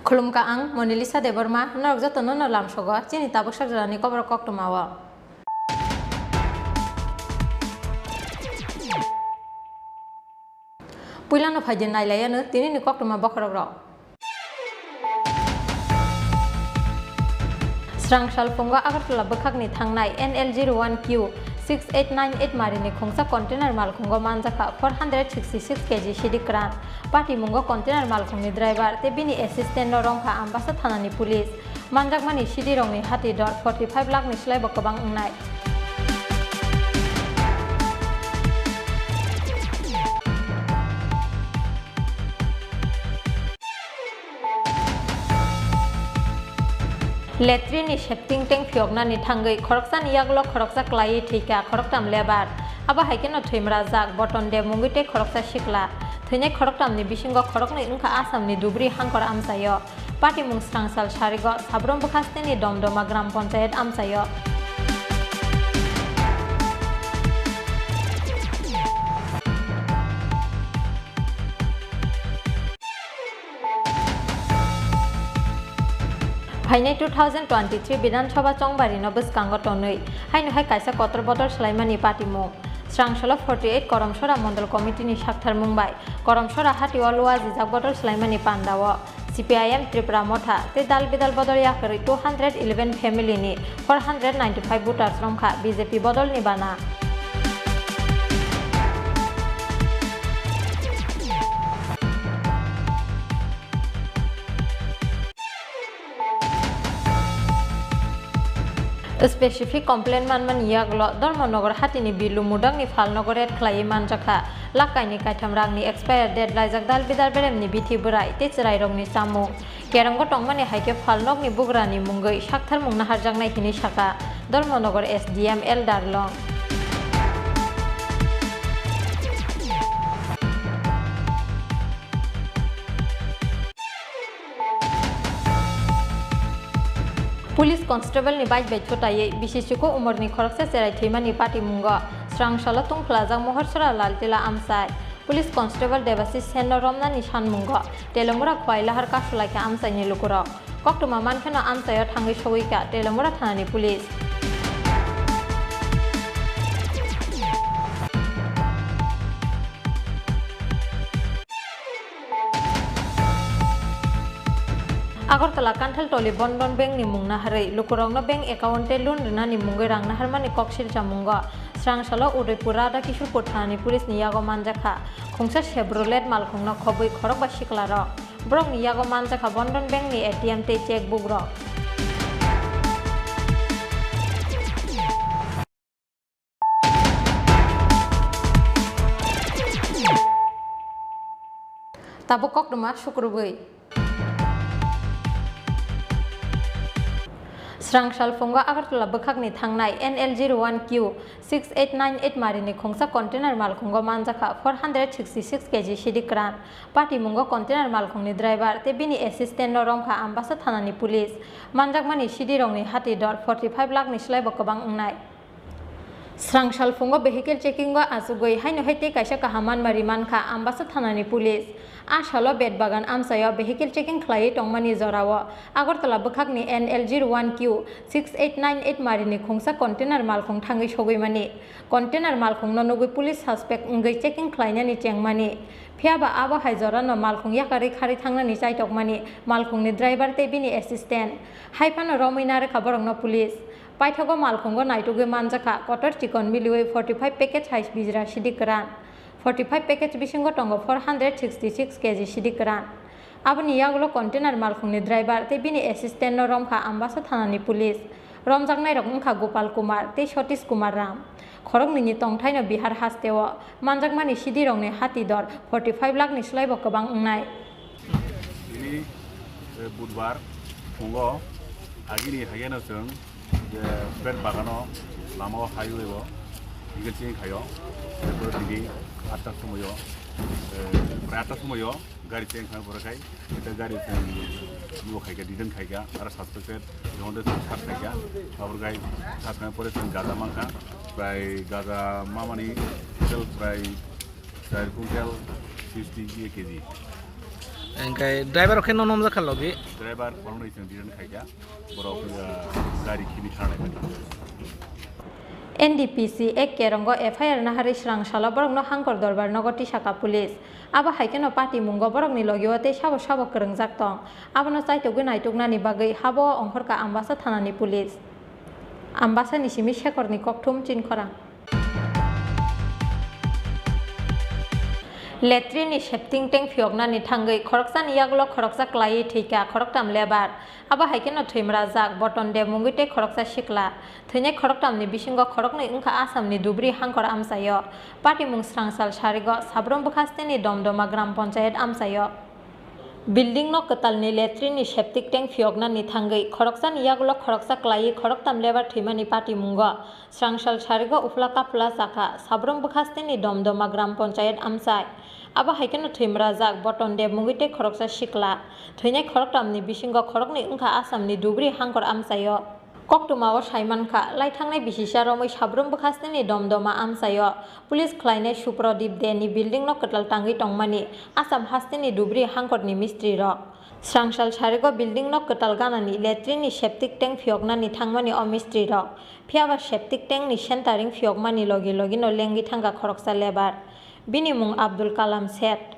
Khulumka ang Monelisa de Burma norok joto no lam sogo chini tabuk sajrani Kokborok koktomawo. Puilano phajin nailayano tini ni koktoma bokrok rok. Srang salpungo agartala bokhakni thangnai NL01Q 6898 marini khongsa container mal khongo manjaka 466 kg sidikran party mungo container mal khongni driver te bini assistant no rongkha ambasa thanani police manjakmani sidi rongni hati dor 45 lakh ni slai bokobang ungnai. Letrini shifting tank fiogna ni thangai khoroksan yaglo khoroksa klai thika khoroktam lebar aba haikeno thimra jak boton de mungite khoroksa shikla thine khoroktam ni bisingo khorokni ungkha asam ni dubri hangkor amsayo party mung srangsal sarigo sabrom bukhaste ni domdoma gram panchayat amsayo. Haine 2023 Bidhan Sabha Chongbari no bwskango tonui haino hai kaisa kotor bodol slaimani party mung Srangsala 48 Koromsora Mondol Committee ni sakthar mungbai Koromsora hati walwa jijak bodol slaimani pandawo CPIM Tripura Motha te dal bidal bodol yakari 211 family ni 495 voters rongkha BJP bodol ni bana. Specific complaint manman yaglo Dharmanagar hatini bilu mudang ni falnogoret khlai manjaka lakai ni kaitam rangni expire date laijak dal bidal berem ni bithi burai te chirai rong ni samu kerango tongmani haike falnog ni bugrani mungoi sakthar mungna harjangnai hini saka Dharmanagar SDM Eldar long. Police Constable ni bike bechotai bisishiko umorni khoroksa serai thimani party mungo Srangsala tungplajak mohorsora laltila amsai Police Constable Devasis Senno Romna ni san mungo Telamura khwaila har kasulaka amsai ni lukuro koktuma mankheno amsayo thangai sogoika Telamura thanani police. Agartala Kanthal Toli Bondon Bank ni mungna harai lukurongno bank account te loan rina ni mungai rangna harmani kokshir jamungo Srangsala Udaipura da Kishorpur thani police ni yago manjaka khongsa Chevrolet malkhongno khoboi khorok ba siklaro brok ni yago manjaka Bondon Bank ni ATM te checkbook ro. Tabuk kokdoma sukrubui Srangsal Fungo Agartala Bokhakni thangnai NL01Q 6898 marini khongsa container mal khongo manjaka 466 kg sidikran party mungo container mal khongni driver te bini assistant no rongkha ambasa thanani police manjakmani sidi rongni hati dor 45 lakh ni slai bokobang ungnai. Srangsal Fungo vehicle checking go asugoi haino hete kaisa kahaman marimankha ambasa thanani police Ashalo bed bagan amsayo vehicle checking khlai tongmani jorawo Agartala bokhakni NL01Q 6898 marini khongsa container malkhong thangai sogoimani container malkhong no nogoi police suspect ngai checking khlainani chengmani phiaba abo haijorano malkhong yakari khari thangnani chaitokmani malkhongni driver te bini assistant haipano rominare khaborongno police paithago malkhongo naitoge manjaka kotor chicken milioi 45 package hais bijra sidikran 45 package bisingo tongo 466 kg sidikran aboni yaglo container malkhongni driver te bini assistant no romkha ambasa thanani police romjaknai rok ungkha Gopal Kumar te Satish Kumar Ram khorokni ni tongthaino Bihar hasteo manjakmani sidi rongni hati dor 45 lakh ni slai bokobang ungnai. Ini budbar fungo agini hageno sung je bed bagano lama highway bo igel khayo ero digi atta sumoyo prata sumoyo gari cheng khang borakai eta gari cheng yo khaiga diden khaiga ara suspected jonde sat khaiga abor gai sakna pore cheng gaza mangka prai gaza mamani sel prai 4 kuntal 50 kg engkai driver khen nom ja khalogi driver pornoi sing diren khaija borok gari khini tharnai bani NDPC ek kerongo FIR nahari srang sala borok no hangkor dorbar nogoti saka police aba haikeno party mungo borok ni logiote sabo sabo kerengjak tong abono chaitogui naituknani bagui habo ongkhorka ambasa thanani police ambasa ni simi shekorni kokthum chinkhora Letrini shifting tank fioknani thangai khoroksan yaglo khoroksa klai thika khoroktam lebar aba haikeno thimra jak boton de mungite khoroksa shikla thine khoroktam ni bisingo khorokni ungkha asam ni dubri hangkor amsayo party mung srangsal sarigo sabrom bukhasteni domdoma gram panchayat amsayo Building no katal ni letrini septic tank fioknani thangai khoroksan yaglo khoroksa klai khoroktam lebar thimani party mungo srangsal sarigo ufla kapla saka sabrom bukhasteni domdoma gram panchayat amsai aba haikeno thimra jak boton de mungite khoroksa shikla thine khoroktamni bisingo khorokni ungkha asamni dubri hangkor amsayo Koktumao Saimanka laithangnai bisisa romoi sabrom bukhasteni domdoma amsayo police khlainai suprodip deni building no katal tangi tongmani asam hasteni dubri hangkorni mistri rok srangsal sarigo building no katal ganani letrini septic tank fioknani thangmani o mistri rok phiaba septic tank ni centering fiokmani logi logi no lengi thangka khoroksa lebar bini mung Abdul Kalam Set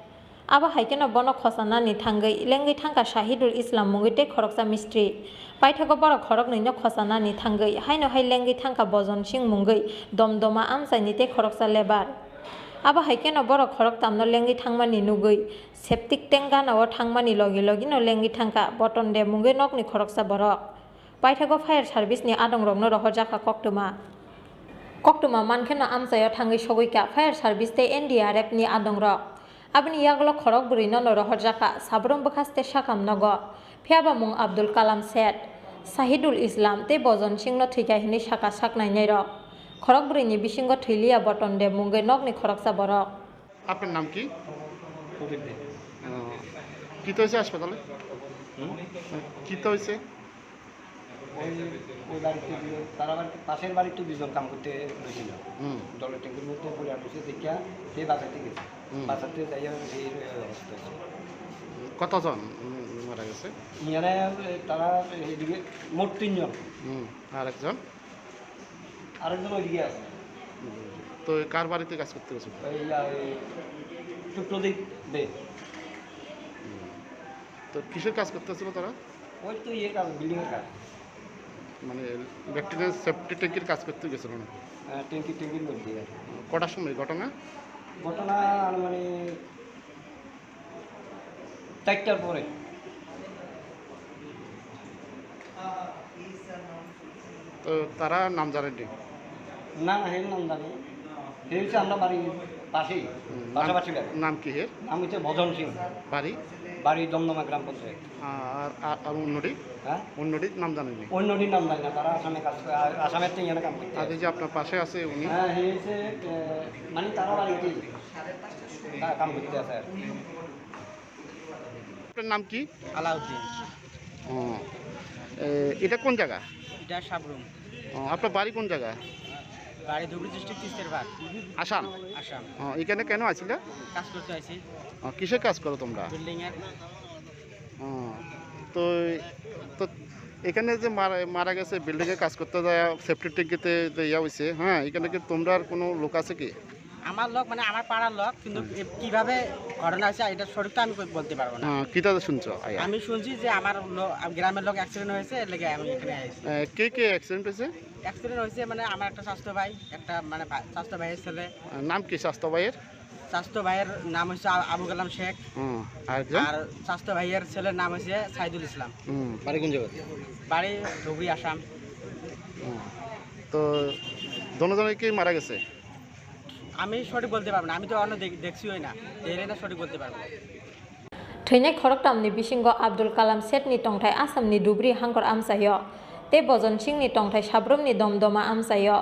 aba haikeno bono khosanani thangai lengi thangka Shahidul Islam mungite khoroksa mistri paithago borok khorok nino khosanani thangai haino hai lengi thangka Bojon Singh mungai domdoma amsaini te khoroksa lebar aba haikeno borok khorok tamno lengi thangmani nugui septic tank ganao thangmani logi logi no lengi thangka boton de mungai nokni khoroksa borok paithago fire service ni adongrokno rohorjaka koktuma mankheno amsayo thangai sogoika fire service te NDRF ni adongrok abni yaglo khorok burino no rohorjaka sabrom bukhaste sakam nogo phiaba mung Abdul Kalam Set Shahidul Islam te Bojon Singh no thika hini saka saknai nei rok khorok burini bisingo thiliya boton de mungai nokni khoroksa borok আপনার নাম কি কি তো হয়েছে হাসপাতালে কি তো হয়েছে ওই বাড়িতে তারা বাড়িতে পাশের বাড়িতে দুজন কাম করতে গেছিল দলের ট্যাঙ্কের মধ্যে পড়ে আসছে দেখিয়া সে বাঁচাতে গেছে বাঁচাতে যাইয়া এই অবস্থা কতজন মারা গেছে ইয়ারে তারা এইদিকে মোট 3 জন আরেকজন ওইদিকে আছে তো কার বাড়িতে কাজ করতে গেছে সুপ্রদীপ দে তো কিসের কাজ করতে ছিল তারা ওই তো ইয়ে কাজ বিল্ডিং এর কাজ মানে ব্যাকটেরিয়া সেফটি ট্যাঙ্কের কাজ করতে গেছিল না ট্যাঙ্কির মধ্যে কটার সময় ঘটনা মানে 4টার পরে তো তারা নাম জানেননি না হের নাম জানি হে হচ্ছে আমরা বাড়ির পাশেই পাশাপাশি নাম কি হের নাম হচ্ছে ভজন সিং বাড়ি দমদমা গ্রাম পঞ্চায়েত আর অন্যটি হ্যাঁ অন্যটির নাম জানেননি অন্যটির নাম জানি না তারা আসামে কাজ করে আসামের থেকে এখানে কাম করতে আগে যে আপনার পাশে আছে উনি হ্যাঁ হে হচ্ছে মানে তারা বাড়িতেই কাম করতে আছে আর আপনার নাম কি আলাউদ্দিন এটা কোন জায়গা এটা সাবরুম আপনার বাড়ি কোন জায়গা বাড়ি ধুবড়ী ডিস্ট্রিক্ট তিস্তেরবাগ আসাম এখানে কেন আসলে কাজ করতে আইছি কিসের কাজ করো তোমরা বিল্ডিং এর তো তো এখানে যে মারা গেছে বিল্ডিং এ কাজ করতে যায় সেফটি ট্যাঙ্কিতে ইয়া হয়েছে হ্যাঁ এখানে কি তোমরা আর কোনো লোক আছে কি আমার লোক মানে আমার পাড়ার লোক কিন্তু কিভাবে ঘটনা হয়েছে এটা সঠিকটা আমি বলতে পারবো না কিটা শুনছো আমি শুনছি যে আমার গ্রামের লোক অ্যাক্সিডেন্ট হয়েছে এর লেগে আমি এখানে আইছি কে অ্যাক্সিডেন্ট হয়েছে অ্যাক্সিডেন্ট হয়েছে মানে আমার একটা স্বাস্থ্য ভাই একটা মানে স্বাস্থ্য ভাইয়ের ছেলে নাম কি স্বাস্থ্য ভাইয়ের নাম হচ্ছে আবু কালাম শেখ আর স্বাস্থ্য ভাইয়ের ছেলের নাম হচ্ছে সাইদুল ইসলাম বাড়ি কোন জায়গায় বাড়ি ধুবড়ী আসাম তো দুজনেই কি মারা গেছে আমি সঠিক বলতে পারবো না আমি তো অন্য দেখছিই না এর না সঠিক বলতে পারবো थैनाय खरकटामनि बिसिंगो Abdul Kalam Setनि tongthai Asamni dubri hangkor amsayo te Bojon Singhni tongthai sabromni domdoma amsayo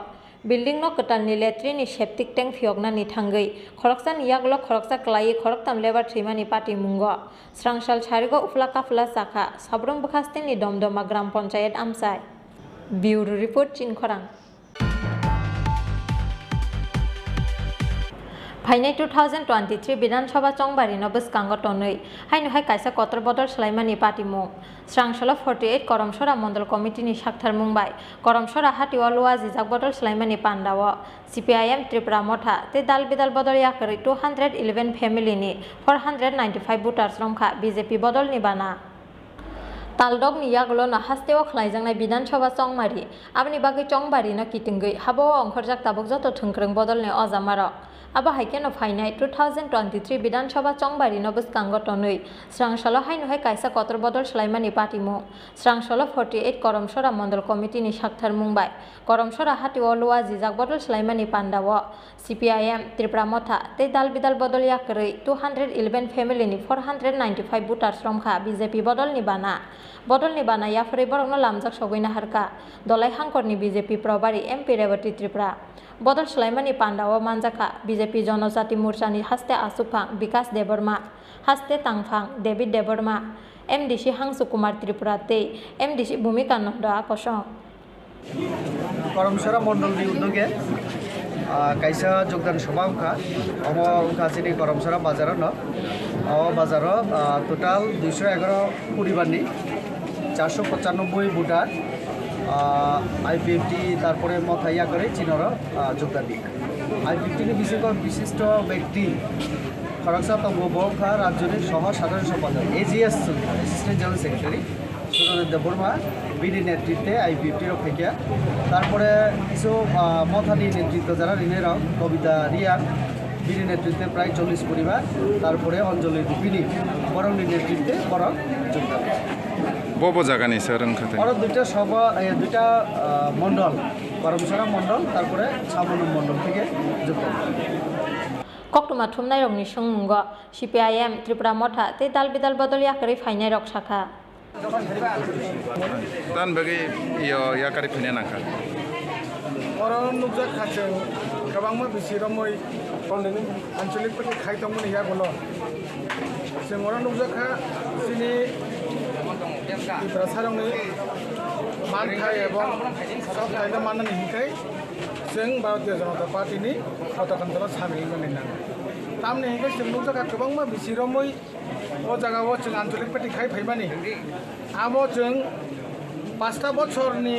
building no katalni letrini septic tank fioknani thangai khoroksani yaglo khoroksa klai khoroktam lebar thimani party mungo srangsal sarigo ufla kafla saka sabrom bukhasteni domdoma gram panchayat amsai bureau report chinkhorang फाइनाय 2023 विधानसभा चंबारी न बसकांग टनै हाइनहाय कायसा Qatar बदल सलाइमानि party मुं स्रांसल 48 करमसरा मंडल कमिटिनि साक्थार मुंबाय करमसरा हाटिवा लुआ जिजाक बदल सलाइमानि पान्डाव CPIM Tripura मथा ते दाल बिदाल बदल याकरै 211 फेमिलिनि 495 भोटार्स रंखा BJP बदल निबाना तालडक नि यागलो न हास्तेव खलाइजांनाय विधानसभा चंमारी आबनि बागै चंबारी न किटिंगै हाबो अंखरजाक ताबक जतो थंख्रों बदलनि अजामार अब हाइकेन फाइनाय 2023 विधानसभा चंबारी न बसकांग टनै स्रांसल हाइनहाय कायसा कतर बदल सलाइमानि पार्टी मुं स्रांसल 48 करमसरा मंडल कमिटिनि साक्थार मुंबाय करमसरा हाटिवा लुआ जिजाक बदल सलाइमानि पान्डाव CPIM त्रिपुरा मथा ते दाल बिदाल बदल याकरै 211 फेमिलिनि 495 भोटार्स रंखा BJP बदल निबाना याफोरै बरंनो लामजाक सगैना हारका दलाय हांकरनि BJP प्रभारी MP रेवती त्रिपुरा बदल सलाइमानि पान्डाव मानजाखा BJP जनजाति मोर्चानि हास्ते आसुफां विकास देबरमा हास्ते तांफां डेविड देबरमा MDC हांसु कुमार त्रिपुरा ते MDC भूमिका नंद आकर्षण करमसरा मंडलनि उद्योगे कायसा योगदान सभा उनखा जेने करमसरा बाजार न बाजार टोटाल 211 परिवारनि 495 भोटार IPFT তারপরে মথাইয়া করে চিনর যোগদান দিয়ে IPFT বিশিষ্ট ব্যক্তি খরকসা তঙ্গবখা রাজ্যের সহ সাধারণ সম্পাদক AGS assistant general secretary Surendra Debbarma BD নেতৃত্বে IPFT রক্ষা তারপরে কিছু মথানি নেতৃত্ব যারা ঋণের কবিতা রিয়া বিডি নেতৃত্বে প্রায় 40 পরিবার তারপরে অঞ্জলি রূপিনী বরংনি নেতৃত্বে বরং যোগদান বব জায়গানি স্যার আর দুইটা মন্ডল করমসরা মন্ডল তারপরে ছামনু মন্ডল থেকে যোগদান कक्टुमा थुमनाय रंनि संमुंग CPIM त्रिपुरा मथा ते दाल बिदाल बदल याकरै फाइनाय रक शाखा तान बगे याकारि फाइनाय नांखा अरन नुजा खाचों गोबांमा बिसिरमै आन्चलिकफोरनि खायदोंमोन यागल जों अरन नुजाखा जोंनि त्रिपुरा सारंनि मानथाय एबं सावथायनो माननानै हिंखाय जों भारतीय जनता पार्टीनि पताकान्थाराव सामिल जानाय तामनि हिंखाय जों नुजाखा गोबांमा बिसिरमै अ जागाव जों आन्चलिक पार्टी खाय फैमानि आबो जों 5 बछरनि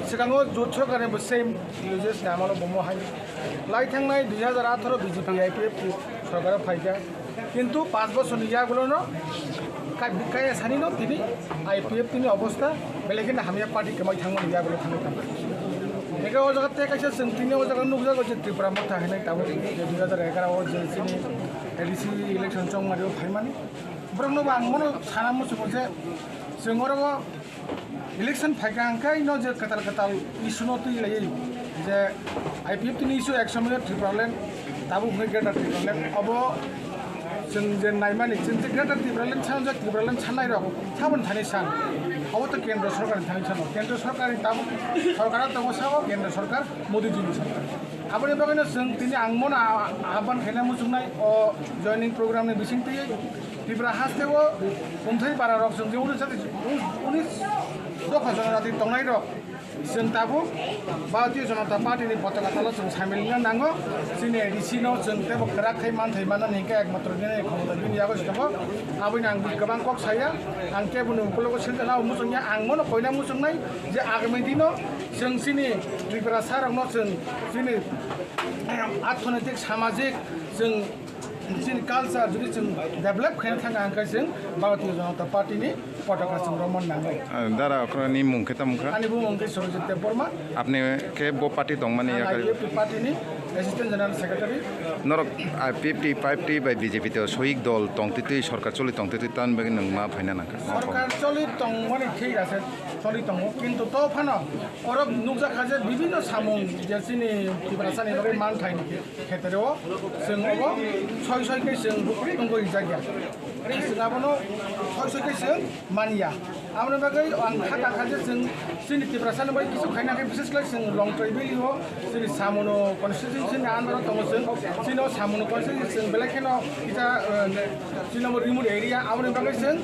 सिगाङाव जुथ सरकारनिबो सेम इउजेस नामाल बमो हाय लाइथांनाय 2018 BJP IPF सरकारा फायगा किन्तु 5 बछरनि यागुलनो काय सानिनो दिनै IPF नि अवस्था बेलेगनि हामिया पार्टी कमाय थांमोन यागुलो थांनो एका जगते कायसे जोंथिनि जगह नुजागो जे त्रिपुरा मथा हैनाय ताबो 2011 आव जोंनि ADC इलेक्शन चंमारियाव फायमानि ब्रह्मबा आंमोनो साना मोसो जे जोंगरबो इलेक्शन फायखांखाय न जे कताल इशुनो तुइलायै जे IPF नि इशु एक समय त्रिपुरालेण्ड ताबो ग्रेटर त्रिपुरालेण्ड अब जों जे नायमानि जों जे ग्रेटर त्रिपुरालेण्ड सान जे त्रिपुरालेण्ड साननाय रक थाबन थानि सान अब तो केंद्र सरकार थानि सान केंद्र सरकार ताबो सरकारा तो साबो केंद्र सरकार मोदी जी सरकार आबनि बगैनो जों दिनै आंमोन आबान खायना मुजुनाय अ जयनिं प्रोग्राम नि बिसिंथि त्रिपुरा हास्तेव उन्थाय बारा रक जों जे 19 दफा जनजाति तंनाय रक जों ताबो भारतीय जनता पार्टी नि पताका तल जों सामिलनो नांगौ जोंनि ADC नो जों तेबो खराखै मानथाय माननानै हिंखाय एकमात्र दिनै खमता दिनै यागो दङ आबैनो आं गोबां कक साया आं केबुनो उकलको सेन्टाना मुजुंया आंमोन कयना मुजुंनाय जे आगामी दिनो जों सिनि त्रिपुरा सारंनो जों सिनि आर्थनैतिक सामाजिक जों जोंनि कालचार जुदि जों डेभलप खालामनो थाखाय आंखाय जों भारतीय जनता पार्टीनि पताका जों रमन नांगौ दारा अखरनि मुंखेता मुंखा आंनि मुंखे सुरजित देबबर्मा आपनि के बो पार्टी दं माने याकारि पार्टीनि एसिस्टेंट जनरल सेक्रेटारि नरक 50 बाय BJP तो सहिक दल तंतिति सरकार चलि तंतिति तान बगे नों मा फाइना नांखा सरकार चलि तं माने ठीक আছে चलि तं किन्तु तो फानो अरब नुजा खाजे विभिन्न सामुं जेसिनि त्रिपुरासानि बगे मान थाइनि खेतरेव जों अब सय के जों नंगौ जायगा जोंहाबो सय के जों मानिया आमने बगे आं खाटा खाजे जों जोंनि त्रिपुरासानि बगे किछु खायनाखै बिसेसलाय जों लं ट्राइबेलियो जोंनि सामुनो कन्स्टिट्युशननि आन्दाराव दङ जों सामुनो कन्स्टिट्युशन जों बेलेखेनो इटा जोंनाबो रिमोट एरिया आमने बगे जों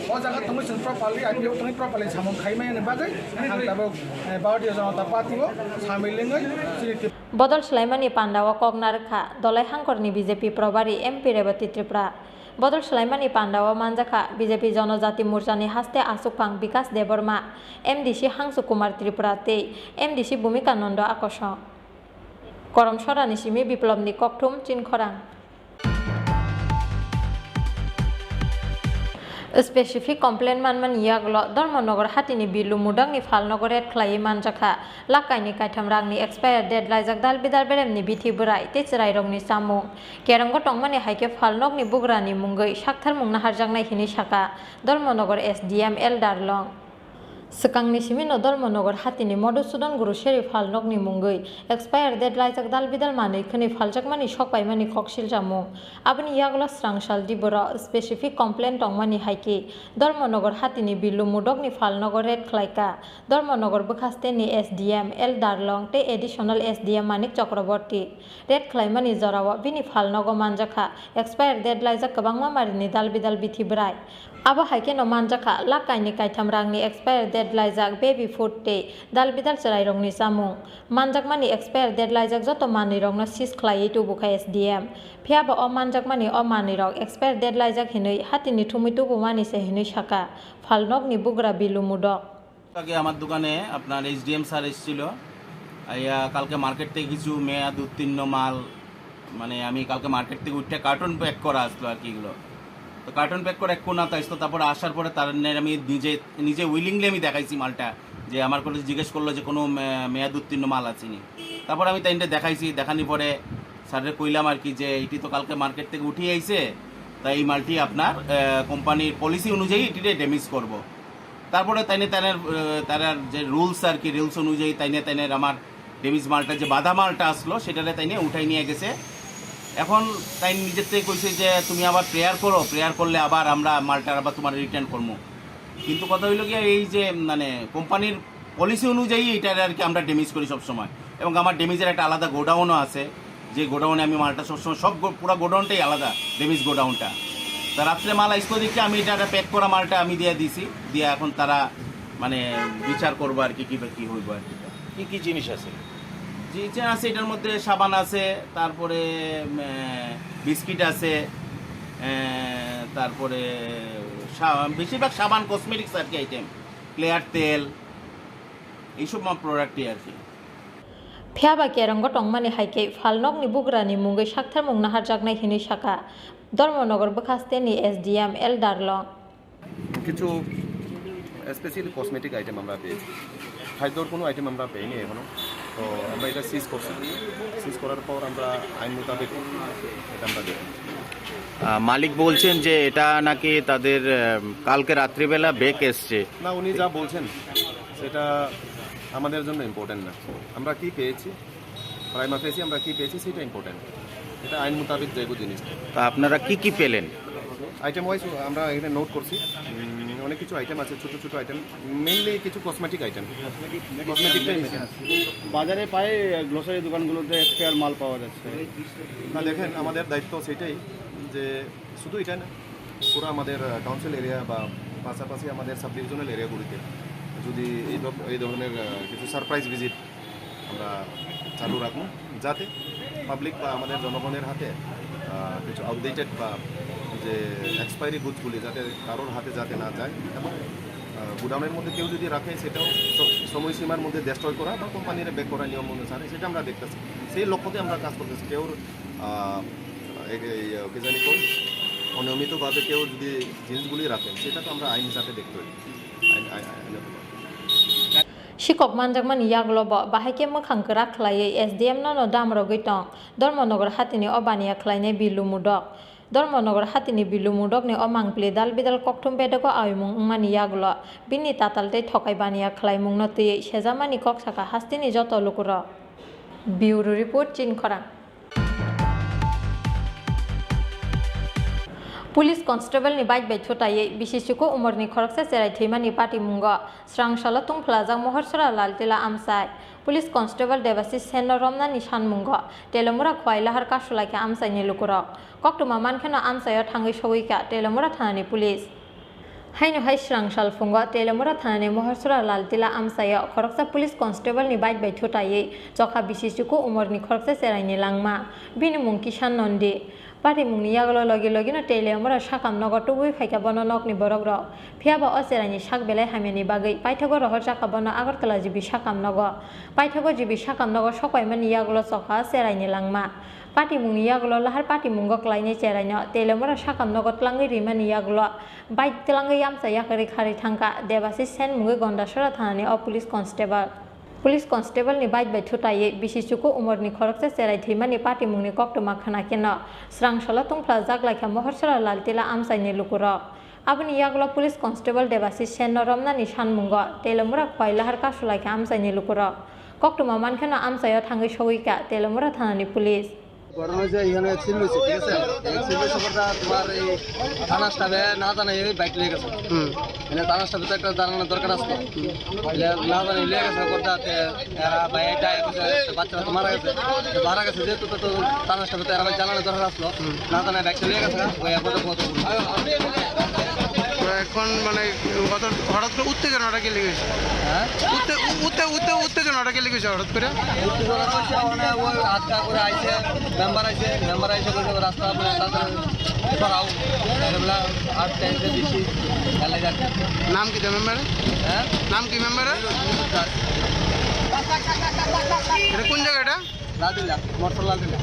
अ जागा दङ जों प्रपारलि आइपिएफ दङ properly सामुं खायमाय ni bagai ang tabok Bharatiya Janata Party bo samilengoi sini Bodol Sulaimani Pandawa Kognarkha Dolai Hangkorni BJP Probari MP Rebati Tripura Bodol Sulaimani Pandawa Manjakha BJP Jonojati Morchani Haste Asukpang Bikas Deborma MDC Hangsu Kumar Tripura Tei MDC Bhumika Nondo Akosho Korom Sorani Simi Biplobni Kokthum Chinkhorang Specific complaint manman yaglo Dharmanagar hatini bilu mudangni falnogoret khlai manjakha lakaini kaitam rangni expire deadline jakdal bidal beremni bithi burai te chirai rongni samung kerango tongmani haike falnokni bugrani mungoi sakthar mungna harjangnai hini saka Dharmanagar SDM Eldarlong Sekangni simino Dharmanagar hatini Madhusudan Guru Sheri falnokni mungoi expire deadline jakdal bidal manei khani faljakmani sokpaimani koksil jamung aboni yaglo srangshal dibora specific complaint tongmani haike Dharmanagar hatini bilu mudokni falnogoret khlaika Dharmanagar bukhasteni SDM Eldarlong te additional SDM Manik Chakraborty red khlaimani jorawa bini falnogo manjakha expire deadline jak kabangma marini dal bidal bithi brai abo haike no manjakha lakaini kaitam rangni expire deadline jak baby food te dal bidal charai rongni samung manjakmani expire deadline jak joto mani rongno sis khlai tu bukha SDM phiaba o manjakmani o mani rok expire deadline jak hinui hatini thumi tu bumani se hinui saka falnokni bugra bilu mudok আগে আমার দোকানে আপনার SDM sir এসেছিল আইয়া কালকে market থেকে কিছু মেয়াদ উত্তীর্ণ মাল মানে আমি কালকে মার্কেট থেকে উঠে কার্টন প্যাক করা আসলো আর কি এগুলো তো কার্টন প্যাক করে এক কোনা আসতো তারপর আসার পরে তার আমি নিজে উইলিংলি আমি দেখাইছি মালটা যে আমার কোনো জিজ্ঞেস করলো যে কোনো মেয়াদ উত্তীর্ণ মাল আছে নি তারপর আমি তাইনটা দেখাইছি দেখানি পরে স্যারের কইলাম আর কি যে এটি তো কালকে মার্কেট থেকে উঠিয়ে আইছে তাই এই মালটি আপনার কোম্পানির পলিসি অনুযায়ী এটিতে ড্যামেজ করব তারপরে তার যে রুলস আর কি রুলস অনুযায়ী তাইনে আমার ড্যামেজ মালটা যে বাধা মালটা আসলো সেটারে তাইনে উঠাই নিয়ে গেছে এখন তাই নিজের থেকে কইছে যে তুমি আবার প্রেয়ার করো প্রেয়ার করলে আবার আমরা মালটা আবার তোমার রিটার্ন করবো কিন্তু কথা হইল কি এই যে মানে কোম্পানির পলিসি অনুযায়ী এটার আর কি আমরা ড্যামেজ করি সবসময় এবং আমার ড্যামেজের একটা আলাদা গোডাউনও আছে যে গোডাউনে আমি মালটা সবসময় সব পুরো গোডাউনটাই আলাদা ড্যামেজ গোডাউনটা তা রাত্রে মাল আসতো দেখে আমি এটা প্যাক করা মালটা আমি দিয়ে দিছি দিয়ে এখন তারা মানে বিচার করবো আর কি কী হইব আর কি কী জিনিস আছে জিনিস আছে এটার মধ্যে সাবান আছে তারপরে বিস্কিট আছে তারপরে বেশিরভাগ সাবান কসমেটিক্স আর কি আইটেম ক্লিয়ার তেল এইসব প্রোডাক্টই আর কি phiaba kerango tongmani haike falnokni bugrani mungoi sakthar mungna harjaknai hini saka Dharmanagar bukhasteni SDM Eldarlong কিছু স্পেশালি কসমেটিক আইটেম আমরা পেয়েছি খাদ্যর কোনো আইটেম আমরা পেইনি এখনো তো আমরা এটা সিজ করছি সিজ করার পর আমরা আইন মোতাবেক এটা আমরা দেখি মালিক বলছেন যে এটা নাকি তাদের কালকে রাত্রিবেলা বেক এসছে না উনি যা বলছেন সেটা আমাদের জন্য ইম্পর্টেন্ট না আমরা কি পেয়েছি প্রাইমা ফেসি আমরা কি পেয়েছি সেটা ইম্পর্টেন্ট এটা আইন মোতাবেক যেগুলো জিনিস তা আপনারা কি পেলেন আইটেম ওয়াইজ আমরা এখানে নোট করছি অনেক কিছু আইটেম আছে ছোট ছোট আইটেম মেইনলি কিছু কসমেটিক আইটেম কসমেটিকটাই বাজারে পায় গ্রোসারি দোকানগুলোতে এক্সপায়ার মাল পাওয়া যাচ্ছে না দেখেন আমাদের দায়িত্ব সেটাই যে শুধু এটা না পুরো আমাদের কাউন্সিল এরিয়া বা পাশাপাশি আমাদের সাব ডিভিশনাল এরিয়াগুলিতে যদি এই ধরনের কিছু সারপ্রাইজ ভিজিট আমরা চালু রাখবো যাতে পাবলিক বা আমাদের জনগণের হাতে কিছু আউটডেটেড বা যে এক্সপায়ারি গুডসগুলি যাতে কারোর হাতে যাতে না যায় এবং গুডাউনের মধ্যে কেউ যদি রাখে সেটাও সময়সীমার মধ্যে ডেস্ট্রয় করা বা কোম্পানির ব্যাক করা নিয়ম অনুসারে সেটা আমরা দেখতেছি সেই লক্ষ্যতে আমরা কাজ করতেছি কেউ কি জানি কই অনিয়মিতভাবে কেউ যদি জিনিসগুলি রাখেন সেটা তো আমরা আইন হিসাবে দেখতে পারি Sikok manjakmani yaglobo bahaike mokhang kra khlai SDM no damrogoi tong Dharmanagar hatini obania khlainai bilu mudok Dharmanagar hatini bilu mudok ni omangpli dal bidal kokthum bedago aimung mani yaglo bini tataltei thokai bania khlaimung no tei sejamani kok saka hastini joto lukuro Bureau report Chinkhorang Police Constable ni baik baik chotai bishisiko umur ni khoroksa serai thimani party mungo srangshala tungphlajak mohorsora laltila amsai Police Constable Devasis Senoromna nishan mungo telemura khwailahar kasulake amsai ni lukurok koktuma mankhena amsayo thangai sogika telemura thanani police Haino hai srang sal fungo telemura thane moharsura laltila amsaya khoroksa police constable ni bait bai thotaye chokha bisisuku umor ni khoroksa serai ni langma bini mung kisan nonde pati mung ni yaglo logi logi no telemura sakam nogo tubui phaika bono nok ni borok ro phiaba o serai ni sak belai hameni bagai paithago rohor jaka bono agartala jibi sakam nogo paithago jibi sakam nogo sokai mani yaglo chokha serai ni langma Pati muni yaglo lahar pati mungo klaine cherayno telemura sakam nogo tlangi rimani yaglo bike tlangi yamsa yakari khari thangka debasi sen mungi gondasora thani o police constable ni bike bai thutaye bisisuku umor ni khorokse cherai thimani pati mungni koktoma khana keno srang sala tungpla jaglai kha moharsara laltila amsai ni lukuro aboni yaglo police constable debasi sen no romna ni san mungo telemura khwai lahar kasulai kha amsai ni lukuro koktoma mankhana amsayo thangi sowika telemura thani police ঘটনা যে এখানে ছিল ঠিক আছে ছিল সবটা তোমার এই থানা স্টাফে না জানা এই বাইক নিয়ে গেছে মানে থানা স্টাফে তো একটা জানানোর দরকার আছে না জানা নিয়ে গেছে করতে এরা বাইকটা বাচ্চারা তো মারা গেছে যেহেতু তো থানা স্টাফে তো এরা জানানোর দরকার আসলো না জানা বাইকটা নিয়ে গেছে ওই আপদে এখন মানে হঠাৎ করে উত্তেজনাটা কি লেগেছে হ্যাঁ উত্তেজনাটা কি লেগেছে হঠাৎ করে ওই আটকা করে আইছে মেম্বার আইছে রাস্তা করাও এগুলা আট টাইমে বেশি নাম কি মেম্বার হ্যাঁ নাম কি মেম্বার এটা কোন জায়গাটা লাদিলা motor লাদিলা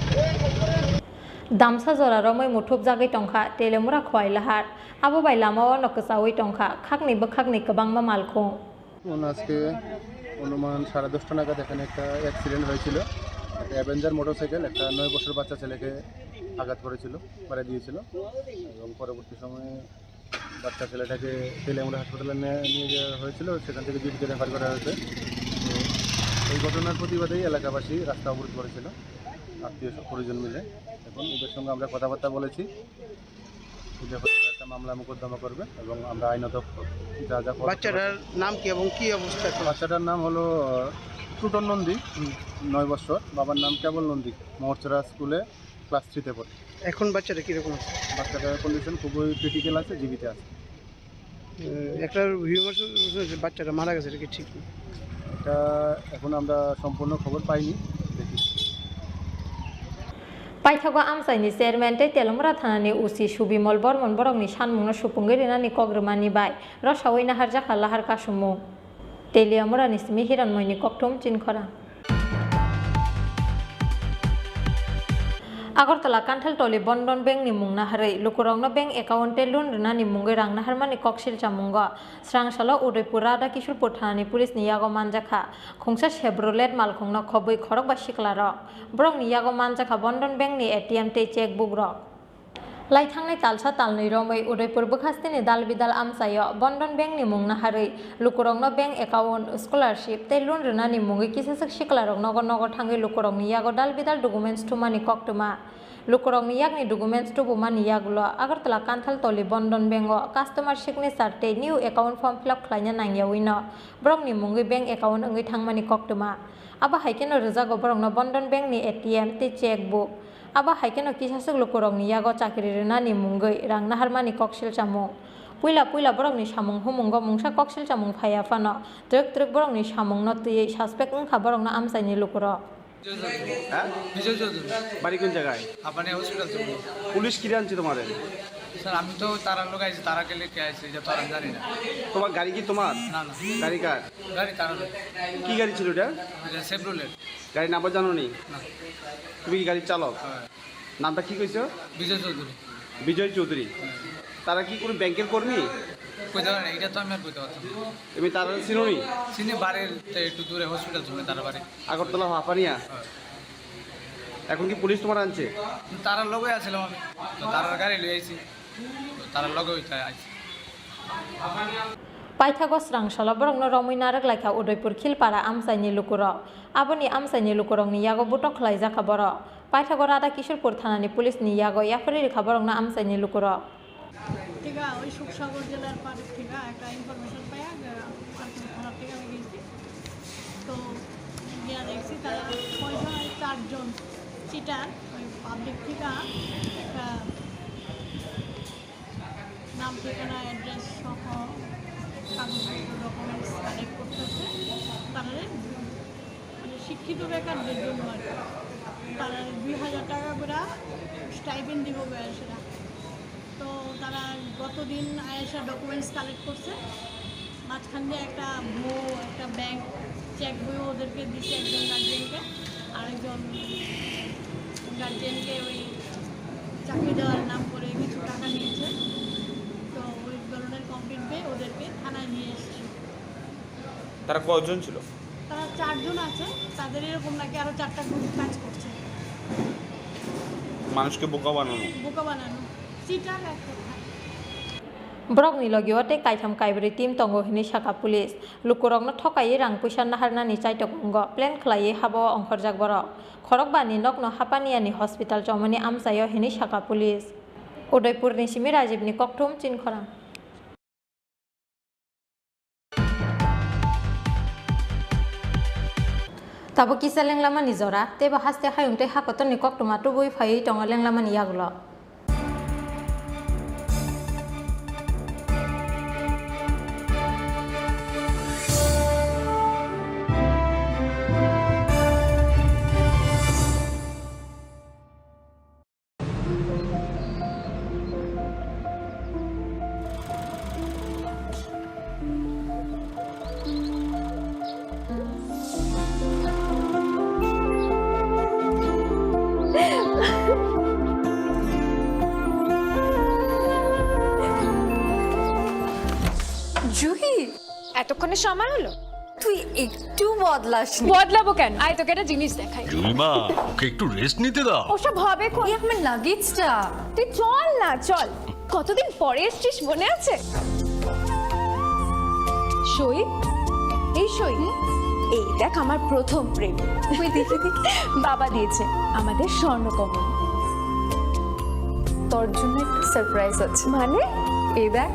Damsa jora romai muthuk jagai tongkha telemura khwai lahar abo bai lamao noksawi tongkha khakni bakhakni kabangma malkhung আজকে অনুমান 10:30 নাগাদ এখানে একটা অ্যাক্সিডেন্ট হয়েছিল একটা অ্যাভেঞ্জার মোটরসাইকেল একটা 9 বছর বাচ্চা ছেলেকে আঘাত করেছিল মারা দিয়েছিল এবং পরবর্তী সময়ে বাচ্চা ছেলেটাকে তেলেমুড়া হাসপাতালে নিয়ে যাওয়া হয়েছিল সেখান থেকে জিবিতে রেফার করা হয়েছে এই ঘটনার প্রতিবাদেই এলাকাবাসী রাস্তা অবরোধ করেছিল আত্মীয় পরিজন মিলে এখন ওদের সঙ্গে আমরা কথাবার্তা বলেছি একটা মামলা মোকদ্দমা করবে এবং আমরা আইনত যা যা বাচ্চাটার নাম কি এবং কি অবস্থা বাচ্চাটার নাম হলো টুটন নন্দী 9 বছর বাবার নাম কেবল নন্দী মোহরচরা স্কুলে ক্লাস 3-তে পড়ে এখন বাচ্চাটা কীরকম আছে বাচ্চাটার কন্ডিশন খুবই ক্রিটিক্যাল আছে জীবিত আছে একটা বাচ্চাটা মারা গেছে এটা কি ঠিক এটা এখন আমরা সম্পূর্ণ খবর পাইনি দেখি Paithago amsaini chairman tei telemura thanani usi subimol bormon borokni sanmungno supungri nani kogrumani bai rosawi nahar jakha lahar kasumung teliamura ni simi hiranmoini koktum chinkhora Agartala Kantaltoli Bondon Bank ni mungna harai lukurongno bank account loan rina ni mungai rang nahar mani koksil chamungo srangsalo Udaipura da Kishorpur thani police ni yago manjakha khungsa Chevrolet malkhungno khobui khorok ba siklarok borok ni yago manjakha Bondon Bank ni ATM tei checkbook rok Laithangnai talsa talnoi romai Udaipur bukhastini dalbidal amsayo Bondon Bank ni mungna harai lukurongno bank account scholarship tei loan rina ni mungai kisasak siklarok nogo thangai lukurongni yago dalbidal documents thumani koktuma lukurongni yakni documents tubumani yaglo Agartala Kantaltoli Bondon Bank o customer signature tei new account form fill up khlaina nangyawino borokni mungai bank account ongai thangmani koktuma aba haikeno rejago borokno Bondon Bank ni ATM tei checkbook aba haikeno kisasuk lukurongni yago chakri rinani mungai rang naharmani koksil chamung puila borokni samung humungo mungsa koksil chamung phaya phano trek borokni samung no tui suspect ungkha borokno amsaini lukuro বিজয় চৌধুরী বাড়ি কোন জায়গায় আপনার hospital থেকে police কি আনছে তোমাদের sir আমি তো তারা লোক আইছি তারা কে লেকে আইছি যে তো আমি জানি না তোমার গাড়ি কি তোমার না না গাড়ি কার গাড়ি তারা কি গাড়ি ছিল এটা সেভরোলেট গাড়ি নাম্বার জানো নি না তুমি কি গাড়ি চালক নামটা কি কইছো বিজয় চৌধুরী তারা কি কোনো ব্যাংকের কর্মী কইতে না এটা তো আমি আর কইতে পারতাম তুমি তারা চিনোনি চিনি বাড়ির একটু দূরে হসপিটাল ছিল তারা বাড়ি আগরতলা হাফানিয়া এখন কি পুলিশ তোমার আনছে তারা লগে আছিলাম আমি তো তারার গাড়ি লই আইছি তারা লগে হইতা আইছি Paithago srangsala borokno romui narak laikha Udaipur khilpara amsaini lukuro aboni amsaini lukurongni yago butok khlaijaka borok Paithago Rada Kishorpur thanani police ni yago yafari rekha borokno amsaini lukuro ঠিক আছে ওই সুখসাগর জেলার পাশ থেকে একটা ইনফরমেশন পাইয়া থানা থেকে আমি গেছি তো গিয়ে দেখছি তারা 4জন চিটার ওই পাবলিক থেকে একটা নাম ঠিকানা অ্যাড্রেস সহ শিক্ষিত বেকারদের জন্য আর কি। তারা 2000 টাকা করে স্টাইপেন্ড দিব বয়সেরা। তো তারা গতদিন আয়েশা ডকুমেন্টস কালেক্ট করছে, মাঝখান দিয়ে একটা একটা ব্যাংক চেক বইও ওদেরকে দিচ্ছে, একজন গার্জিয়ানকে, আরেকজন গার্জিয়ানকে ওই চাকরি দেওয়ার নাম করে কিছু টাকা নিয়েছে। তো ওই ধরনের কমপ্লিট পেয়ে ওদেরকে থানায় নিয়ে এসছে। তারা কয়জন ছিল? তারা 4 জন আছে, তাদের এরকম নাকি আরও 4টা গ্রুপ কাজ করছে। মানুষকে বোকা বানানো চিটার এক কথা। Borok ni logio te kaitam kaibri tim tongo hini saka pulis lukurok no thokai rang puisa naharna ni chai tokongo plan khlai habo ongkhorjak borok khorok bani nok no hapani ani hospital chomani amsayo hini saka pulis Udaipur ni simi Rajiv ni kokthum chinkhora Tabo kisa lenglama ni zora te ba haste hayungte hakoton ni koktuma tu bui phai tongo lenglama ni yaglo Juhi এতক্ষণে সময় হলো তুই একটু বদলাসনি বদলাবো কেন আয় তোকে একটা জিনিস দেখাই জুইমা ওকে একটু রেস্ট নিতে দাও ওসব হবে কোন আমার লাগেজটা তুই চল না চল কতদিন পরে এসেছিস মনে আছে সই এই সই এই দেখ আমার প্রথম প্রেম তুই দেখে বাবা দিয়েছে আমাদের স্বর্ণকমল তোর জন্য একটা সারপ্রাইজ আছে মানে এই দেখ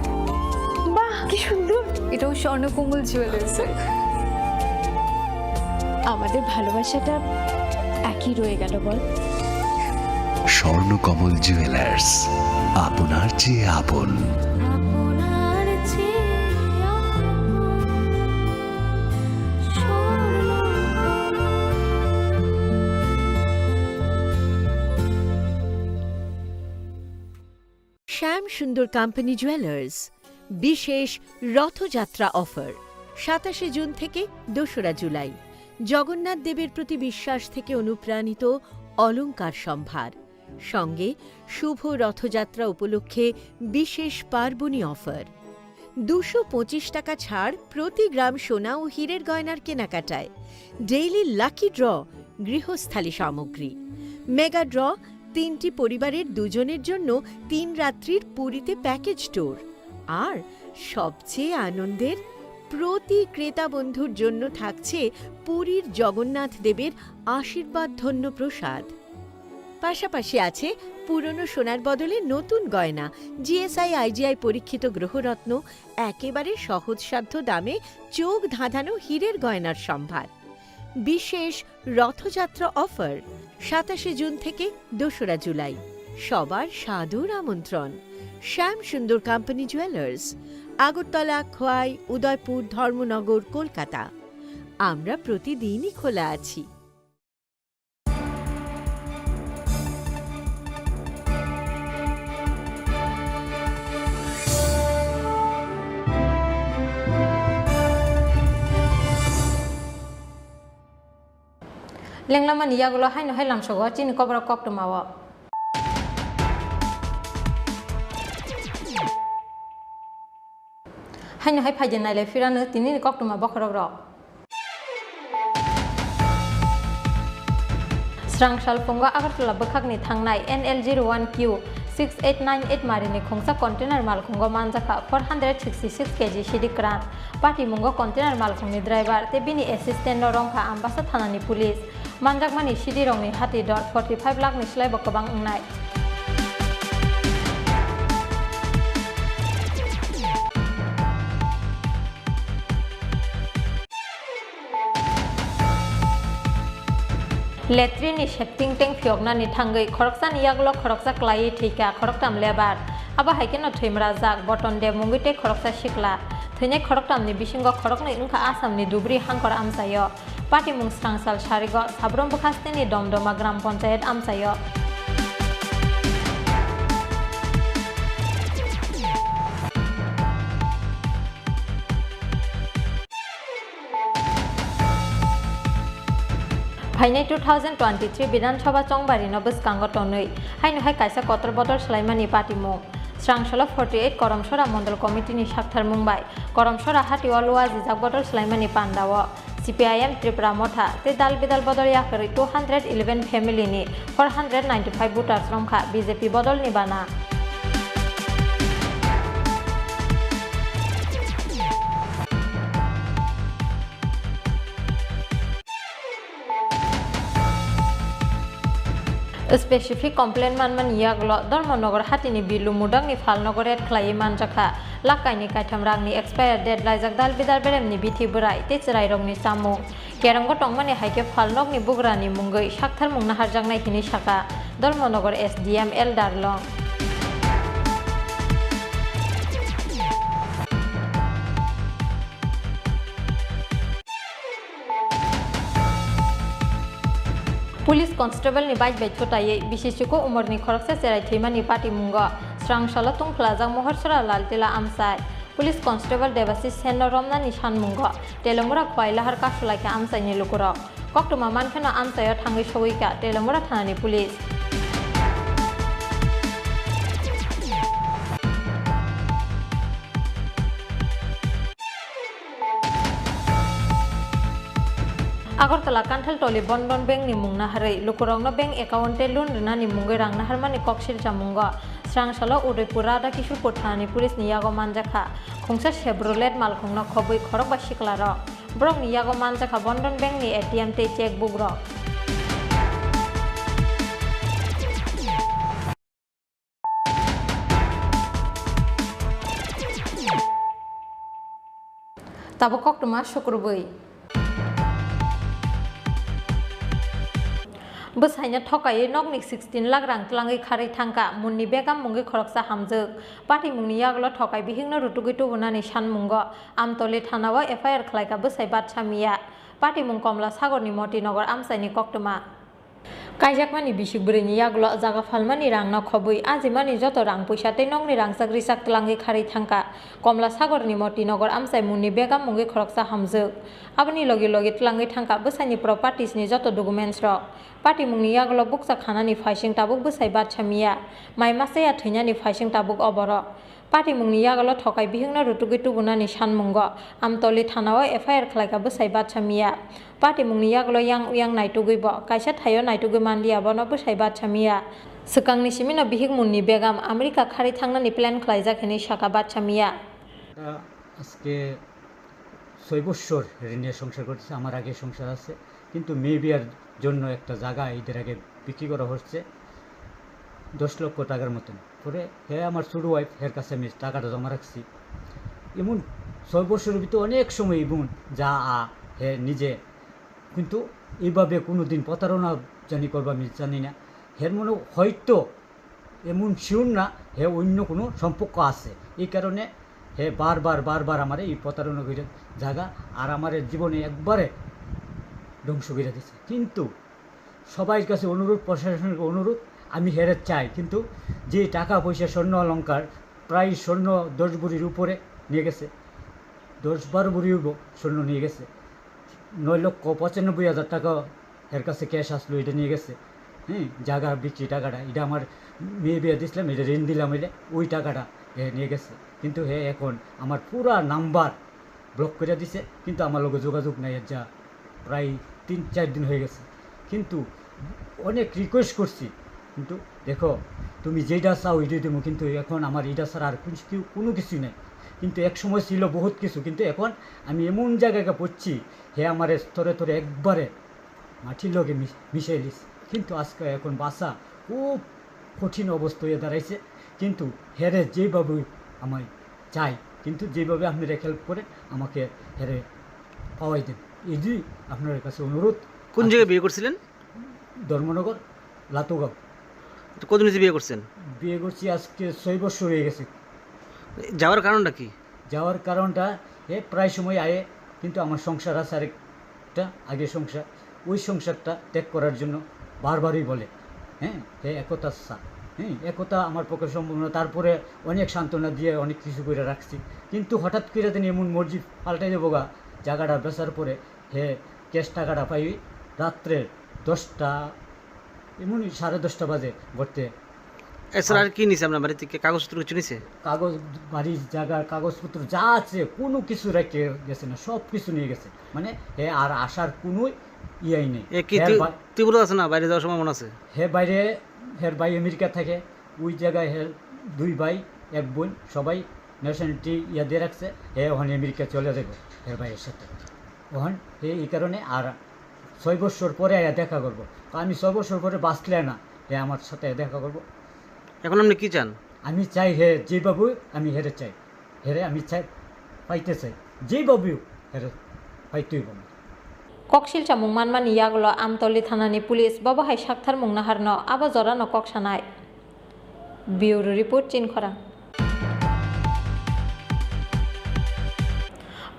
বাহ কি সুন্দর এটাও স্বর্ণকমল জুয়েলার্সের আমাদের ভালোবাসাটা একই রয়ে গেল বল স্বর্ণকমল জুয়েলার্স আপনার চেয়ে আপন শ্যাম সুন্দর কোম্পানি জুয়েলার্স বিশেষ রথযাত্রা অফার 27 জুন থেকে 2রা জুলাই জগন্নাথ দেবের প্রতি বিশ্বাস থেকে অনুপ্রাণিত অলংকার সম্ভার সঙ্গে শুভ রথযাত্রা উপলক্ষে বিশেষ পার্বণী অফার 225 টাকা ছাড় প্রতি গ্রাম সোনা ও হীরের গয়নার কেনাকাটায় ডেইলি লাকি ড্র গৃহস্থালী সামগ্রী মেগা ড্র 3টি পরিবারের 2 জনের জন্য 3 রাত্রির পুরীতে প্যাকেজ ট্যুর আর সবচেয়ে আনন্দের প্রতি ক্রেতা বন্ধুর জন্য থাকছে পুরীর জগন্নাথ দেবের আশীর্বাদ ধন্য প্রসাদ পাশাপাশি আছে পুরনো সোনার বদলে নতুন গয়না জিএসআই আইজিআই পরীক্ষিত গ্রহরত্ন একেবারে সহজসাধ্য দামে চোখ ধাঁধানো হীরের গয়নার সম্ভার বিশেষ রথযাত্রা অফার 27 জুন থেকে 2রা জুলাই সবার সাদর আমন্ত্রণ শ্যাম সুন্দর কোম্পানি জুয়েলার্স আগরতলা খোয়াই উদয়পুর ধর্মনগর কলকাতা আমরা প্রতিদিনই খোলা আছি Lenglama ni yagulo haino hailam sogo chini Kokborok koktumawo haino hai phaijen naile firano tini koktuma bokhorok rok Srangshal Pongo Agartala Bakhakni Thangnai NL01Q 6898 Marini Khongsa Container Malkhongo Manjaka 466 kg Shidikran Party Mungo Container Malkhongni driver Tebini assistant no Rongkha Ambassa Thanani Police Manjakmani Shidi Rongni Hati dot 45 lakh ni Slai Bokabang Ungnai Letrini shifting tank fyogna ni thangai khoroksan yaglo khoroksa klai thika khoroktam lebar aba haikeno thimra jak boton de mungite khoroksa shikla thৈनाय खरकtamni bisingo खरकni wngkha Assamni Dubri hangkor amsayo party mung srangsal sarigo sabrom bukhastini domdoma gram panchayat amsayo Hainai 2023 Bidan Sabha Chongbari no bwskango tonwi haino hai kaisa kotor bodol selaimani party mung Srangsala 48 Koromsora Mondol Committee ni Shakthar Mumbai Koromsora Hatiwa Lua Jijak bodol selaimani pandawo CPIM Tripura Motha te dal bidal bodol yakari 211 family ni 495 voters romkha BJP bodol ni bana Specific complaint manman yaglo Dharmanagar hatini bilu mudangni falnogoret khlai manjakha lakaini kaitam rangni expire date laijak dal bidal beremni bithi burai te chirai rongni samung kerango tongmani haike falnokni bugrani mungoi sakthar mungna harjaknai hini saka Dharmanagar SDM Eldarlong Police Constable ni bike bike chotai bisishiko umorni khoroksa serai thimani party mungo srangsala tungplajak mohorsora laltila amsai Police Constable Devasis Senno Romna nishan mungo telomura khoilahar kasulaika amsai ni lukuro koktuma mankhana amsayo thangi shoika telomura thanani police Agartala Kanthal Toli Bondon Bank ni mungna harai lukurongno bank account e loan rina ni mungai rangna harmani kokshir jamungo srangsala Udaipura da Kishur Pothani police ni yago manjakha khongsa Chevrolet malkhongna khoboi khorok ba siklaro brok ni yago manjakha Bondon Bank ni ATM te checkbook ro Tabokok tuma Shukrubui Bwsaina thokai nokni 16 lakh rang tlangai kharai thangka munni begam mungi khoroksa hamjuk party mungni yaglo thokai bihingno rutugui tubunani sanmungo amtoli thanao FIR khlaika bwsai batsamia party mung Komla Sagorni Motinagar amsaini koktuma Kaijakmani bisikbrini yaglo jaga falmani rangna khobui ajimani joto rang puisa tei nokni rangsak risak tlangai kharai thangka Komla Sagorni Motinagar amsai munni begam mungi khoroksa hamjuk aboni logi logi tlangai thangka bwsaini properties ni joto documents rok Party mungni yaglo buksa khanani faising tabuk bwsai batsamia mai masaya theinani faising tabuk oboro Party mungni yaglo thokai bihingna rutugui tubunani sanmungo amtoli thanao FIR khlaika bwsai batsamia Party mungni yaglo yang naitugui bo kaisa thayo naitugui mandia bono bwsai batsamia Swkangni simino bihik munni begam America khari thangnani plan khlaijak hini saka batsamia আজকে 6 বছর ঋণে সংসার করতেছে আমার আগে সংসার আছে কিন্তু মেয়ে বিয়ার জন্য একটা জায়গা এদের আগে বিক্রি করা হচ্ছে 10 লক্ষ টাকার মতন পরে হে আমার ছোট ওয়াইফ এর কাছে আমি টাকাটা জমা রাখছি এমন 6 বছরের ভিতরে অনেক সময় এমন যা হে নিজে কিন্তু এইভাবে কোনোদিন প্রতারণা জানি করবা আমি জানি না হের মনে হয়তো এমন শিউর না হে অন্য কোনো সম্পর্ক আছে এই কারণে হে বারবার আমার এই প্রতারণা করে জায়গা আর আমার জীবনে একবারে ধ্বংস করে দিচ্ছে কিন্তু সবার কাছে অনুরোধ প্রশাসনের অনুরোধ আমি হেরে চাই কিন্তু যে টাকা পয়সা স্বর্ণ অলংকার প্রায় স্বর্ণ 10 ভরির উপরে নিয়ে গেছে 10-12 ভরি স্বর্ণ নিয়ে গেছে 9,95,000 টাকা এর কাছে ক্যাশ আসলো এটা নিয়ে গেছে জায়গা বিক্রি টাকাটা এটা আমার মেয়ে বিয়ে দিয়েছিলাম এটা ঋণ দিলাম এটা ওই টাকাটা নিয়ে গেছে কিন্তু হে এখন আমার পুরা নাম্বার ব্লক করে দিছে কিন্তু আমার লগে যোগাযোগ নাই যা প্রায় 3-4 দিন হয়ে গেছে কিন্তু অনেক রিকোয়েস্ট করছি কিন্তু দেখো তুমি যেটা চাও ওইটাই দেবো কিন্তু এখন আমার এটা ছাড়া আর কোনো কিছুই নেই কিন্তু এক সময় ছিল বহুত কিছু কিন্তু এখন আমি এমন জায়গায় পড়ছি হে আমার স্তরে তরে একবারে মাটির লগে মিশাই দিছে কিন্তু আজকে এখন বাসা খুব কঠিন অবস্থা হয়ে দাঁড়াইছে কিন্তু হেরে যেভাবে আমায় চাই কিন্তু যেভাবে আপনারা হেল্প করে আমাকে হেরে পাওয়াই দেন এই যে আপনার কাছে অনুরোধ কোন জায়গায় বিয়ে করছিলেন ধর্মনগর লাতুগাঁও কতদিন হয়েছে বিয়ে করছেন বিয়ে করছি আজকে 6 বছর হয়ে গেছে যাওয়ার কারণটা কি যাওয়ার কারণটা হে প্রায় সময় আয়ে, কিন্তু আমার সংসার আছে আরেকটা আগে সংসার, ওই সংসারটা ত্যাগ করার জন্য বারবারই বলে। হ্যাঁ, হে একতা চা, হ্যাঁ একতা আমার পক্ষে সম্ভব না। তারপরে অনেক সান্ত্বনা দিয়ে অনেক কিছু করে রাখছি, কিন্তু হঠাৎ করে তিনি এমন মর্জি পাল্টাই দেবো গা জায়গাটা বেচার পরে হে ক্যাশ টাকাটা পাই রাত্রে 10টা এমনই 10:30 বাজে ভরতে। এছাড়া আর কি নিছে আপনার বাড়ি থেকে? কাগজপত্র কিছু নিছে? কাগজ, বাড়ির জায়গার কাগজপত্র যা আছে কোনো কিছু রেখে গেছে না, সব কিছু নিয়ে গেছে। মানে হে আর আসার কোনো ইয়াই নেই। তীব্র আছে না, বাইরে যাওয়ার সময় মনে আছে? হে বাইরে, হের ভাই আমেরিকা থাকে, ওই জায়গায় হের 2 ভাই 1 বোন সবাই ন্যাশনালিটি ইয়া দিয়ে রাখছে। হে ওখানে আমেরিকা চলে যাবে হের ভাইয়ের সাথে। ওখান হে এই কারণে আর 6 বছর পরে দেখা করবো। আমি 6 বছর পরে বাঁচলে না হে আমার সাথে দেখা করবো। এখন আপনি কি চান? আমি চাই হে যে বাবু, আমি হেরে চাই, হেরে আমি চাই পাইতে চাই, যে বাবু হেরে পাইতেই পাবো। ককশিলচা মুংমানমানি ইয়াগুলো আমতলি থানানি পুলিশ বাবাহাই সাকথার মুংনাহারনো আবা জরানো ককসানাই। Bureau report চিনখরা।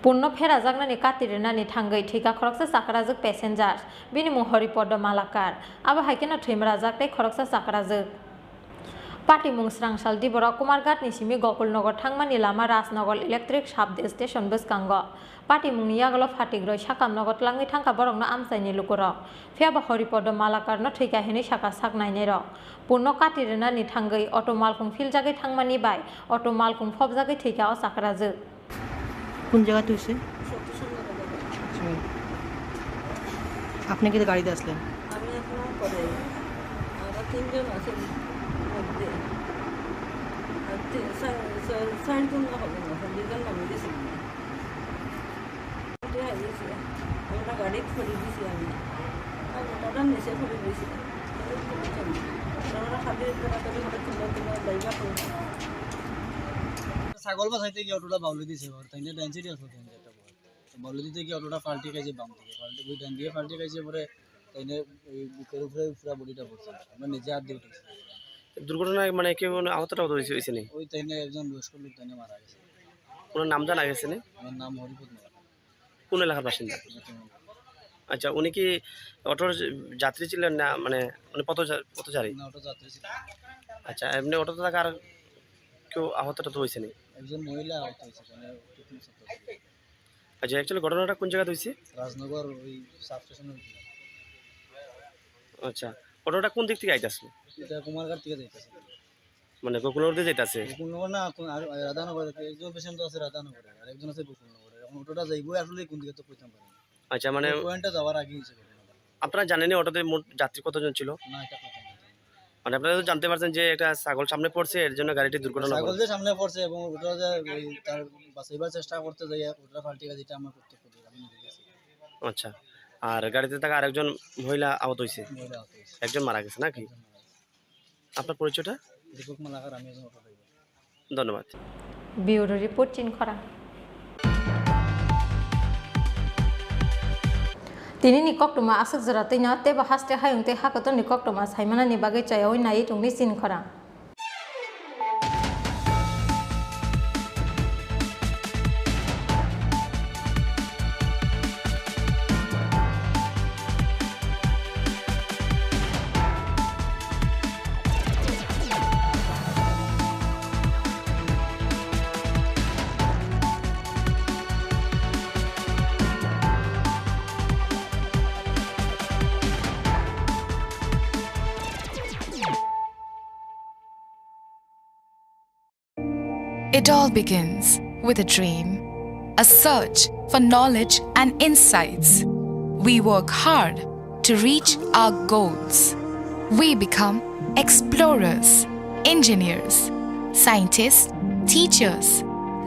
পূর্ণ ফেরা জাগনানি কাতিরে নানি থাঙ্গै ঠিকা খরকসা সাকরাজক প্যাসেঞ্জার বিনি মুং হরিপদ মালাকার আবা হাইকেনা থৈমরা জাগতাই খরকসা সাকরাজক। পার্টি मुं स्रांसाल दिबरा कुमारघाट निसिमी गकुलनगर थांगमानि लामा राजनगर इलेक्ट्रिक साब स्टेशन बसकांग पार्टी मुंनि यागल फाटिग्रय साकामनगर लाङै थांखा बरंनो आमसाइनि लुकुरक फेयाबा हरिपद मालाकारनो थैकाहिनि साका साकनायनि रक पूर्ण काटिरेनानि थांगै अट मालकुं फिलजागै थांमानि बाय अट मालकुं फबजागै थैका अ साकराजो। কোন জায়গাতে হইছে? আপনি কি গাড়িতে আসলেন? আমি এখন পরে আমরা 3 জন আছি মধ্যে সাইন কোন না হবে না দুজন নামে দিছি আমরা গাড়ি ফেলে দিছি আমি ওটা নিচে ফেলে দিছি আমরা খালি ছাগল বাছাইতে গিয়ে অটোটা বাউলি দিছে ঘর তাই না ডেন্সিটি আছে একটা বাউলি দিতে গিয়ে অটোটা পাল্টি খাইছে বাম থেকে পাল্টি ওই ডান দিয়ে পাল্টি খাইছে পরে তাই না ওই বুকের উপরে পুরো বডিটা পড়ছে আমরা নিজে হাত দিয়ে উঠেছি। দুর্ঘটনায় মানে কেউ আহতটা হয়েছে নি? ওই তাই না একজন বয়স্ক লোক তাই না মারা গেছে। ওনার নাম জানা গেছে না? আমার নাম হরিপদ মারা। কোন এলাকার বাসিন্দা? আচ্ছা, উনি কি অটোর যাত্রী ছিলেন না মানে উনি পথচারী? না, অটো যাত্রী ছিলেন। আচ্ছা, এমনি অটোতে থাকা আর কেউ আহতটা তো হয়েছে নি? একজন মহিলা আহত হয়েছে। আচ্ছা, অ্যাকচুয়ালি ঘটনাটা কোন জায়গাতে হয়েছে? রাজনগর ওই সাব স্টেশনের। আচ্ছা, অটোটা কোন দিক থেকে আইতাছে? এটা কুমারঘাট থেকে যাইতেছে। মানে গোকুলনগর দিয়ে যাইতাছে? গোকুলনগর না, রাধানগর। একজন পেশেন্ট আছে রাধানগরে আর একজন আছে গোকুলনগরে। এখন অটোটা যাইবো আসলে কোন দিকে তো কইতাম পারি না। আচ্ছা, মানে পয়েন্টটা যাওয়ার আগে হইছে ঘটনাটা। আপনারা জানেনই অটোতে মোট যাত্রী কতজন ছিল? না, এটা কইতাম না। মানে আপনারা তো জানতে পারছেন যে একটা ছাগল সামনে পড়ছে এর জন্য গাড়িটি দুর্ঘটনা ছাগল যে সামনে পড়ছে এবং ওটা যে তার বাঁচাইবার চেষ্টা করতে যাই ওটা পাল্টি গেছে, এটা আমার করতে পারি আমি দেখেছি। আচ্ছা, আর গাড়িতে থাকা আরেকজন মহিলা আহত হয়েছে, একজন মারা গেছে নাকি? আপনার পরিচয়টা? দীপক মালাকার, আমি একজন অটো ড্রাইভার। ধন্যবাদ। ব্যুরো রিপোর্ট চিনখরা। তিনি নিকটমা আসক জরাতে না তে বাহাসতে হায়ংতে হাকত নিকটমা সাইমানা নিবাগে চায়ই নাই তুমি চিনখরা। It all begins with a dream, a search for knowledge and insights. We work hard to reach our goals. We become explorers, engineers, scientists, teachers,